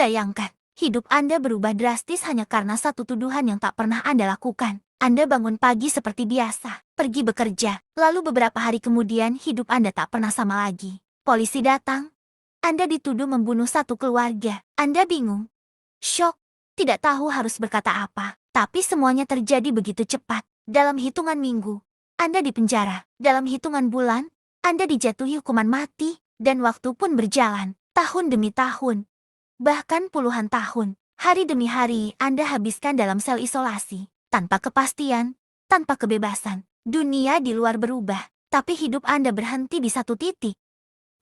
Bayangkan, hidup Anda berubah drastis hanya karena satu tuduhan yang tak pernah Anda lakukan. Anda bangun pagi seperti biasa, pergi bekerja, lalu beberapa hari kemudian hidup Anda tak pernah sama lagi. Polisi datang. Anda dituduh membunuh satu keluarga. Anda bingung, syok, tidak tahu harus berkata apa. Tapi semuanya terjadi begitu cepat. Dalam hitungan minggu, Anda dipenjara. Dalam hitungan bulan, Anda dijatuhi hukuman mati. Dan waktu pun berjalan, tahun demi tahun. Bahkan puluhan tahun, hari demi hari Anda habiskan dalam sel isolasi. Tanpa kepastian, tanpa kebebasan. Dunia di luar berubah, tapi hidup Anda berhenti di satu titik.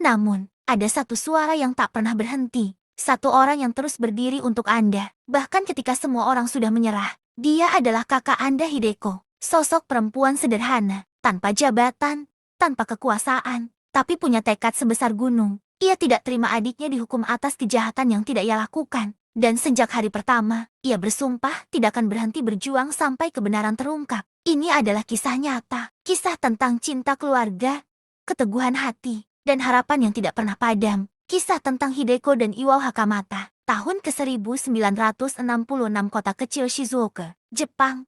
Namun, ada satu suara yang tak pernah berhenti. Satu orang yang terus berdiri untuk Anda. Bahkan ketika semua orang sudah menyerah. Dia adalah kakak Anda, Hideko. Sosok perempuan sederhana, tanpa jabatan, tanpa kekuasaan, tapi punya tekad sebesar gunung. Ia tidak terima adiknya dihukum atas kejahatan yang tidak ia lakukan. Dan sejak hari pertama, ia bersumpah tidak akan berhenti berjuang sampai kebenaran terungkap. Ini adalah kisah nyata. Kisah tentang cinta keluarga, keteguhan hati, dan harapan yang tidak pernah padam. Kisah tentang Hideko dan Iwao Hakamata. Tahun ke-1966 kota kecil Shizuoka, Jepang.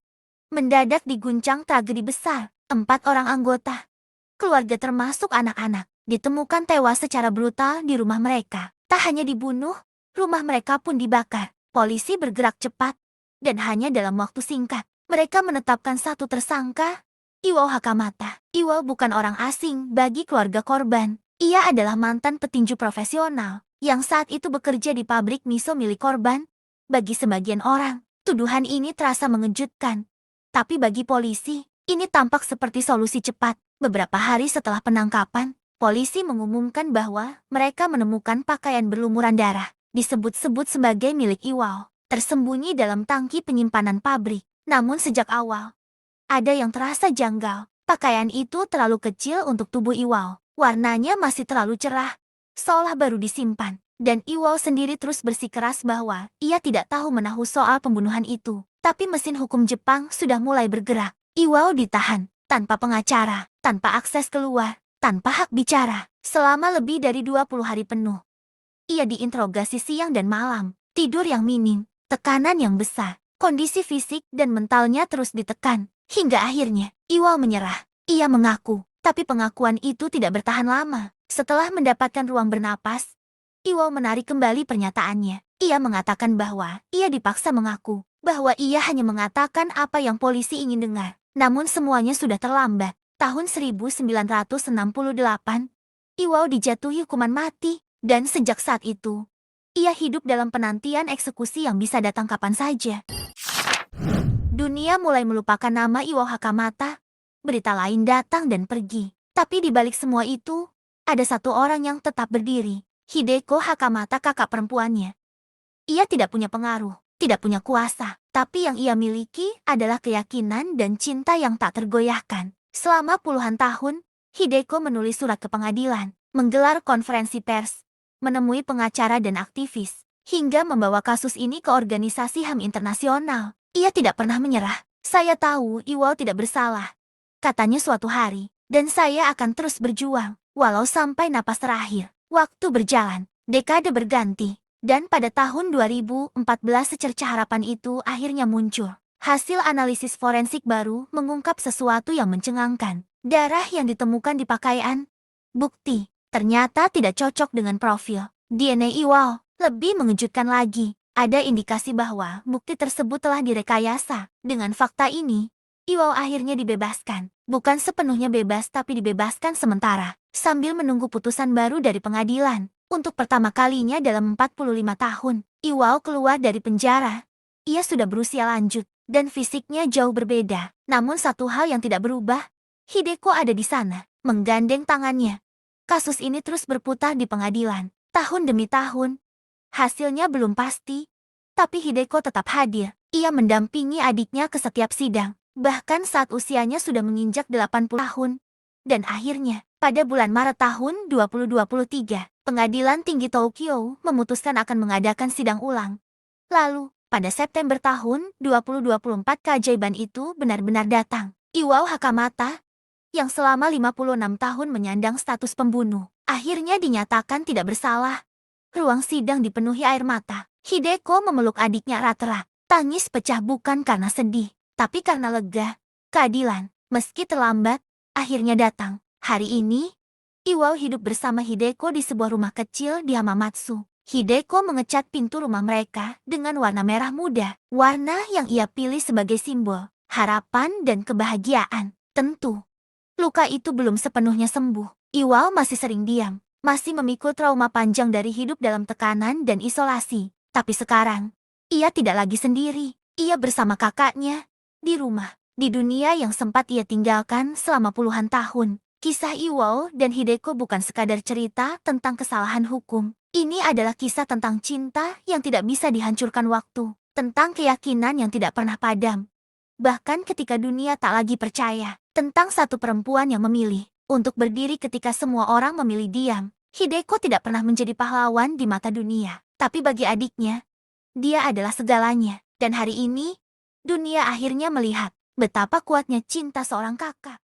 Mendadak diguncang tragedi besar. 4 orang anggota keluarga termasuk anak-anak ditemukan tewas secara brutal di rumah mereka. Tak hanya dibunuh, rumah mereka pun dibakar. Polisi bergerak cepat, dan hanya dalam waktu singkat, mereka menetapkan satu tersangka, Iwao Hakamata. Iwao bukan orang asing bagi keluarga korban. Ia adalah mantan petinju profesional, yang saat itu bekerja di pabrik miso milik korban. Bagi sebagian orang, tuduhan ini terasa mengejutkan. Tapi bagi polisi, ini tampak seperti solusi cepat. Beberapa hari setelah penangkapan, polisi mengumumkan bahwa mereka menemukan pakaian berlumuran darah, disebut-sebut sebagai milik Iwao, tersembunyi dalam tangki penyimpanan pabrik. Namun sejak awal, ada yang terasa janggal. Pakaian itu terlalu kecil untuk tubuh Iwao. Warnanya masih terlalu cerah, seolah baru disimpan. Dan Iwao sendiri terus bersikeras bahwa ia tidak tahu menahu soal pembunuhan itu. Tapi mesin hukum Jepang sudah mulai bergerak. Iwao ditahan, tanpa pengacara, tanpa akses keluar, tanpa hak bicara, selama lebih dari 20 hari penuh. Ia diinterogasi siang dan malam, tidur yang minim, tekanan yang besar, kondisi fisik dan mentalnya terus ditekan. Hingga akhirnya, Iwao menyerah. Ia mengaku, tapi pengakuan itu tidak bertahan lama. Setelah mendapatkan ruang bernapas, Iwao menarik kembali pernyataannya. Ia mengatakan bahwa ia dipaksa mengaku, bahwa ia hanya mengatakan apa yang polisi ingin dengar. Namun semuanya sudah terlambat. Tahun 1968, Iwao dijatuhi hukuman mati, dan sejak saat itu, ia hidup dalam penantian eksekusi yang bisa datang kapan saja. Dunia mulai melupakan nama Iwao Hakamata. Berita lain datang dan pergi. Tapi di balik semua itu, ada satu orang yang tetap berdiri. Hideko Hakamata, kakak perempuannya. Ia tidak punya pengaruh, tidak punya kuasa. Tapi yang ia miliki adalah keyakinan dan cinta yang tak tergoyahkan. Selama puluhan tahun, Hideko menulis surat ke pengadilan, menggelar konferensi pers, menemui pengacara dan aktivis, hingga membawa kasus ini ke organisasi HAM internasional. Ia tidak pernah menyerah. Saya tahu Iwao tidak bersalah, katanya suatu hari, dan saya akan terus berjuang, walau sampai napas terakhir. Waktu berjalan, dekade berganti, dan pada tahun 2014 secercah harapan itu akhirnya muncul. Hasil analisis forensik baru mengungkap sesuatu yang mencengangkan. Darah yang ditemukan di pakaian, bukti, ternyata tidak cocok dengan profil DNA Iwao. Lebih mengejutkan lagi, ada indikasi bahwa bukti tersebut telah direkayasa. Dengan fakta ini, Iwao akhirnya dibebaskan. Bukan sepenuhnya bebas tapi dibebaskan sementara, sambil menunggu putusan baru dari pengadilan. Untuk pertama kalinya dalam 45 tahun, Iwao keluar dari penjara. Ia sudah berusia lanjut, dan fisiknya jauh berbeda. Namun satu hal yang tidak berubah, Hideko ada di sana, menggandeng tangannya. Kasus ini terus berputar di pengadilan, tahun demi tahun. Hasilnya belum pasti, tapi Hideko tetap hadir. Ia mendampingi adiknya ke setiap sidang, bahkan saat usianya sudah menginjak 80 tahun. Dan akhirnya, pada bulan Maret tahun 2023, Pengadilan Tinggi Tokyo memutuskan akan mengadakan sidang ulang. Lalu, pada September tahun 2024 keajaiban itu benar-benar datang. Iwao Hakamata, yang selama 56 tahun menyandang status pembunuh, akhirnya dinyatakan tidak bersalah. Ruang sidang dipenuhi air mata. Hideko memeluk adiknya erat-erat. Tangis pecah bukan karena sedih, tapi karena lega. Keadilan, meski terlambat, akhirnya datang. Hari ini, Iwao hidup bersama Hideko di sebuah rumah kecil di Hamamatsu. Hideko mengecat pintu rumah mereka dengan warna merah muda. Warna yang ia pilih sebagai simbol harapan dan kebahagiaan. Tentu, luka itu belum sepenuhnya sembuh. Iwao masih sering diam, masih memikul trauma panjang dari hidup dalam tekanan dan isolasi. Tapi sekarang, ia tidak lagi sendiri. Ia bersama kakaknya, di rumah, di dunia yang sempat ia tinggalkan selama puluhan tahun. Kisah Iwao dan Hideko bukan sekadar cerita tentang kesalahan hukum. Ini adalah kisah tentang cinta yang tidak bisa dihancurkan waktu. Tentang keyakinan yang tidak pernah padam. Bahkan ketika dunia tak lagi percaya. Tentang satu perempuan yang memilih untuk berdiri ketika semua orang memilih diam. Hideko tidak pernah menjadi pahlawan di mata dunia. Tapi bagi adiknya, dia adalah segalanya. Dan hari ini, dunia akhirnya melihat betapa kuatnya cinta seorang kakak.